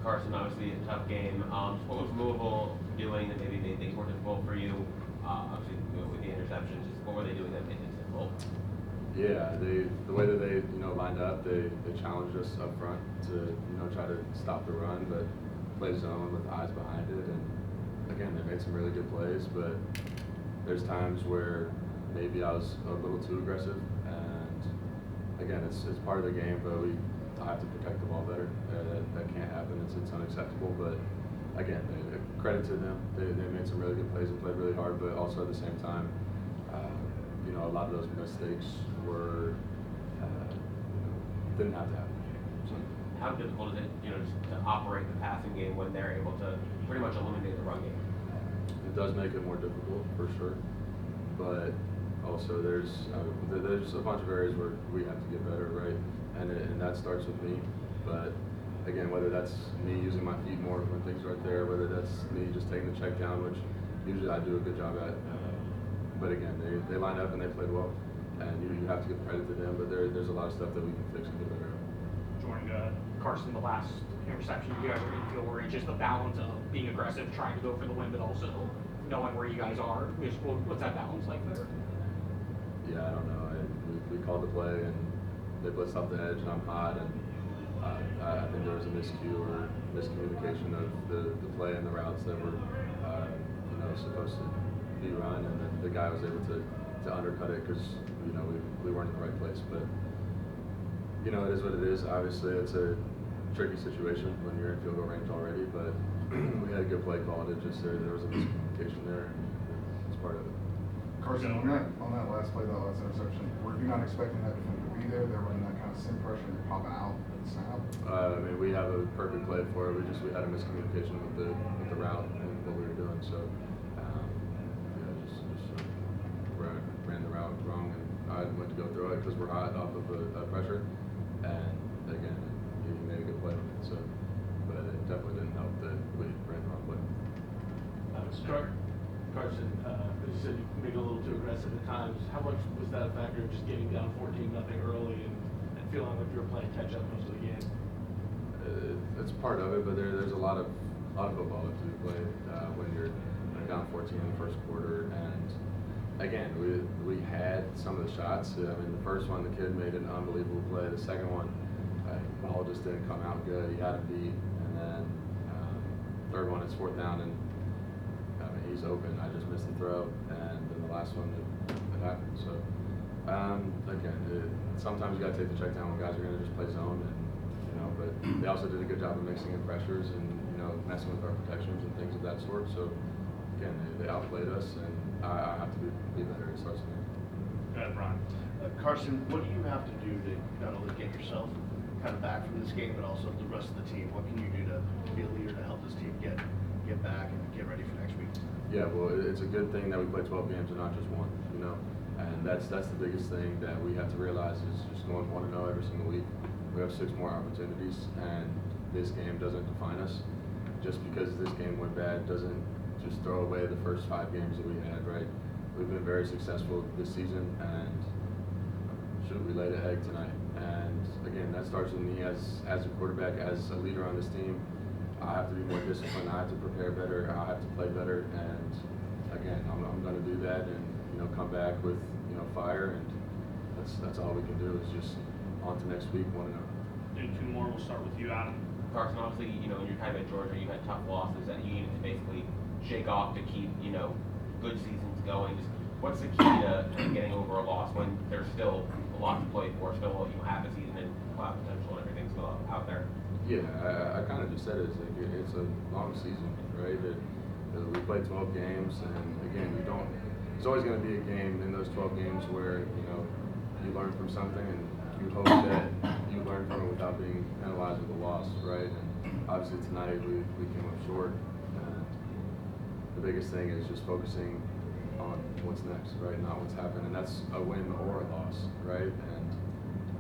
Carson, obviously a tough game. What was Louisville doing that maybe made things more difficult for you? Obviously, with the interceptions, just what were they doing that made things difficult? Yeah, the way that they lined up, they challenged us up front to try to stop the run, but play zone with eyes behind it. And again, they made some really good plays, but there's times where maybe I was a little too aggressive. And again, it's part of the game, but I have to protect the ball better. That can't happen. It's unacceptable. But again, credit to them. They made some really good plays and played really hard, but also at the same time, a lot of those mistakes were didn't have to happen. So, how difficult is it, just to operate the passing game when they're able to pretty much eliminate the run game? it does make it more difficult for sure, but also there's a bunch of areas where we have to get better, right? And that starts with me. But again, whether that's me using my feet more when things are right there, whether that's me just taking the check down, which usually I do a good job at. But again, they lined up and they played well, and you have to give credit to them. But there's a lot of stuff that we can fix and get better at. Jordan, Carson, the last interception you guys are in feel worried, just the balance of being aggressive, trying to go for the win, but also knowing where you guys are. What's that balance like there? Yeah, I don't know. We called the play and they blitzed off the edge, and I'm hot, and I think there was a miscue or miscommunication of the play and the routes that were supposed to be run, and then the guy was able to undercut it because we weren't in the right place. But it is what it is. Obviously, it's a tricky situation when you're in field goal range already, but we had a good play called. It just there was a miscommunication there, and it's part of it. Carson, on that last play, that last interception, were you not expecting that defender to be there? They're running that kind of sim pressure and you're popping out at the snap? We have a perfect play for it. We had a miscommunication with the route and what we were doing. So, just ran the route wrong, and I went to go throw it because we're hot off of a pressure. And again, he made a good play on it. So, but it definitely didn't help that we ran the wrong play. Carson, you said you maybe a little too aggressive at times. How much was that a factor of just getting down 14-0 early and feeling like you were playing catch up most of the game? It's part of it, but there's a lot of football to be played when you're down 14 in the first quarter. And again, we had some of the shots. The first one, the kid made an unbelievable play. The second one, the ball just didn't come out good. He had a beat, and then third one, it's fourth down, and he's open. I just missed the throw, and then the last one, it happened. So again, sometimes you got to take the check down when guys are going to just play zone, and but they also did a good job of mixing in pressures and messing with our protections and things of that sort. So again, they outplayed us, and I have to be better. It starts with me. Go ahead, Brian. Carson, what do you have to do to not only get yourself kind of back from this game, but also the rest of the team? What can you do to be a leader to help this team get back and get ready for next week? Yeah, well, it's a good thing that we play 12 games and not just one, and that's the biggest thing that we have to realize is just going 1-0 every single week. We have 6 more opportunities, and this game doesn't define us. Just because this game went bad doesn't just throw away the first 5 games that we had, right? We've been very successful this season, and we laid an egg tonight. And again, that starts with me as a quarterback, as a leader on this team. I have to be more disciplined. I have to prepare better. I have to play better. And again, I'm going to do that and come back with fire. And that's all we can do is just on to next week 1-0. Do 2 more. We'll start with you, Adam. Carson, obviously, in your time at Georgia, you had tough losses that you needed to basically shake off to keep, good seasons going. Just what's the key to getting over a loss when there's still a lot to play for, still half a season and playoff potential and everything's still out there? Yeah, I kind of just said it. It's a long season, right? We play 12 games, and again, there's always going to be a game in those 12 games where you learn from something, and you hope that you learn from it without being penalized with a loss, right? And obviously tonight we came up short. And the biggest thing is just focusing on what's next, right? Not what's happened, and that's a win or a loss, right? And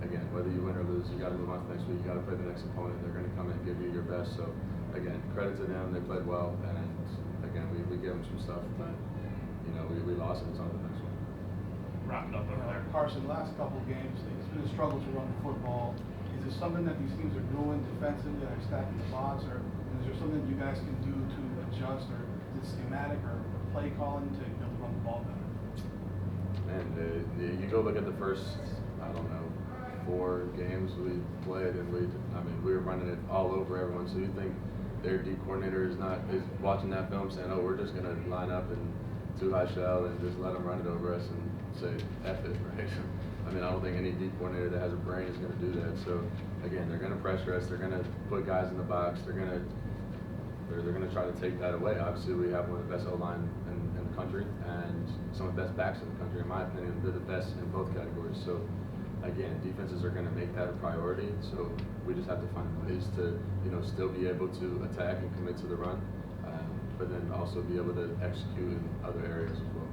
again, whether you win or lose, you got to move on to next week. You got to play the next opponent. They're going to come in and give you your best. So again, credit to them. They played well, and again, we gave them some stuff, but we lost, and it's on to the next one. Wrap it up over there. Carson, last couple of games, it's been a struggle to run the football. Is it something that these teams are doing defensively, like stacking the box, or is there something you guys can do to adjust, or is it schematic or play calling to run the ball better? And you go look at the first, I don't know, 4 games we played, and we were running it all over everyone. So you think their D coordinator is watching that film saying, oh, we're just gonna line up in 2 high shell and just let them run it over us and say F it, right? I mean, I don't think any D coordinator that has a brain is gonna do that. So again, they're gonna pressure us. They're gonna put guys in the box. They're gonna try to take that away. Obviously, we have one of the best O-line in the country and some of the best backs in the country. In my opinion, they're the best in both categories. So again, defenses are going to make that a priority. So we just have to find ways to, still be able to attack and commit to the run, but then also be able to execute in other areas as well.